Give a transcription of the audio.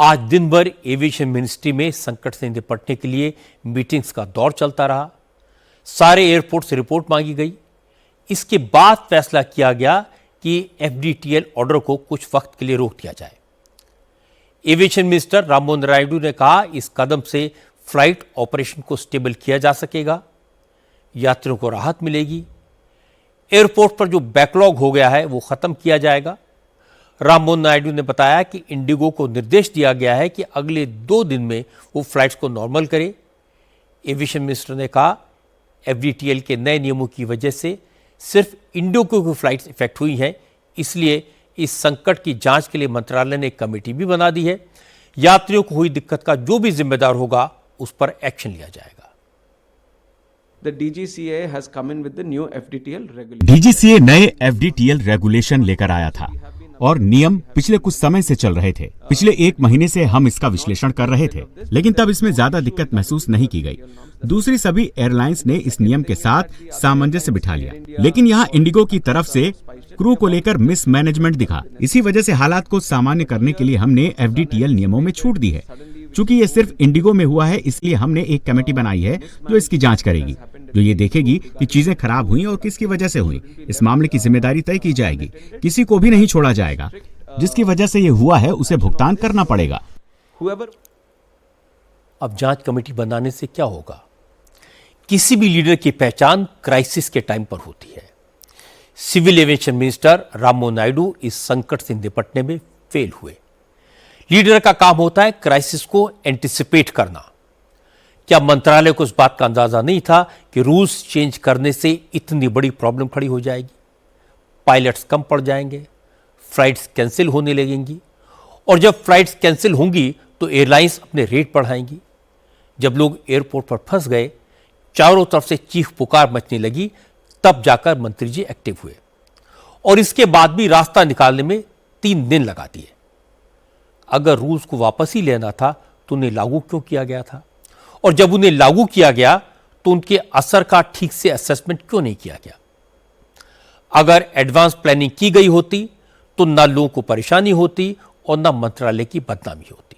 आज दिन भर एविएशन मिनिस्ट्री में संकट से निपटने के लिए मीटिंग्स का दौर चलता रहा। सारे एयरपोर्ट से रिपोर्ट मांगी गई। इसके बाद फैसला किया गया कि एफडीटीएल ऑर्डर को कुछ वक्त के लिए रोक दिया जाए। एविएशन मिनिस्टर राममोहन नायडू ने कहा, इस कदम से फ्लाइट ऑपरेशन को स्टेबल किया जा सकेगा, यात्रियों को राहत मिलेगी, एयरपोर्ट पर जो बैकलॉग हो गया है वो खत्म किया जाएगा। राममोहन नायडू ने बताया कि इंडिगो को निर्देश दिया गया है कि अगले 2 दिन में वो फ्लाइट्स को नॉर्मल करे। एविएशन मिनिस्टर ने कहा, एफडीटीएल के नए नियमों की वजह से सिर्फ इंडिगो की फ्लाइट्स इफेक्ट हुई हैं, इसलिए इस संकट की जांच के लिए मंत्रालय ने एक कमेटी भी बना दी है। यात्रियों को हुई दिक्कत का जो भी जिम्मेदार होगा उस पर एक्शन लिया जाएगा। The DGCA has come in with the new FDTL regulation. DGCA नए FDTL रेगुलेशन लेकर आया था और नियम पिछले कुछ समय से चल रहे थे। पिछले 1 महीने से हम इसका विश्लेषण कर रहे थे, लेकिन तब इसमें ज्यादा दिक्कत महसूस नहीं की गई। दूसरी सभी एयरलाइंस ने इस नियम के साथ सामंजस्य बिठा लिया, लेकिन यहाँ इंडिगो की तरफ से क्रू को लेकर मिसमैनेजमेंट दिखा। इसी वजह से हालात को सामान्य करने के लिए हमने FDTL नियमों में छूट दी है। चूंकि ये सिर्फ इंडिगो में हुआ है, इसलिए हमने एक कमेटी बनाई है जो इसकी जांच करेगी, जो ये देखेगी कि चीजें खराब हुई और किसकी वजह से हुई। इस मामले की जिम्मेदारी तय की जाएगी, किसी को भी नहीं छोड़ा जाएगा। जिसकी वजह से ये हुआ है उसे भुगतान करना पड़ेगा। अब जांच कमेटी बनाने से क्या होगा? किसी भी लीडर की पहचान क्राइसिस के टाइम पर होती है। Civil aviation minister Rammohan Naidu इस संकट से निपटने में फेल हुए। लीडर का काम होता है क्राइसिस को एंटिसिपेट करना। क्या मंत्रालय को इस बात का अंदाजा नहीं था कि रूल्स चेंज करने से इतनी बड़ी प्रॉब्लम खड़ी हो जाएगी? पायलट्स कम पड़ जाएंगे, फ्लाइट्स कैंसिल होने लगेंगी, और जब फ्लाइट्स कैंसिल होंगी तो एयरलाइंस अपने रेट बढ़ाएंगी। जब लोग एयरपोर्ट पर फंस गए, चारों तरफ से चीख पुकार मचने लगी, तब जाकर मंत्री जी एक्टिव हुए, और इसके बाद भी रास्ता निकालने में 3 दिन लगा दिए। अगर रूल्स को वापस ही लेना था तो उन्हें लागू क्यों किया गया था? और जब उन्हें लागू किया गया तो उनके असर का ठीक से असेसमेंट क्यों नहीं किया गया? अगर एडवांस प्लानिंग की गई होती तो ना लोगों को परेशानी होती और ना मंत्रालय की बदनामी होती।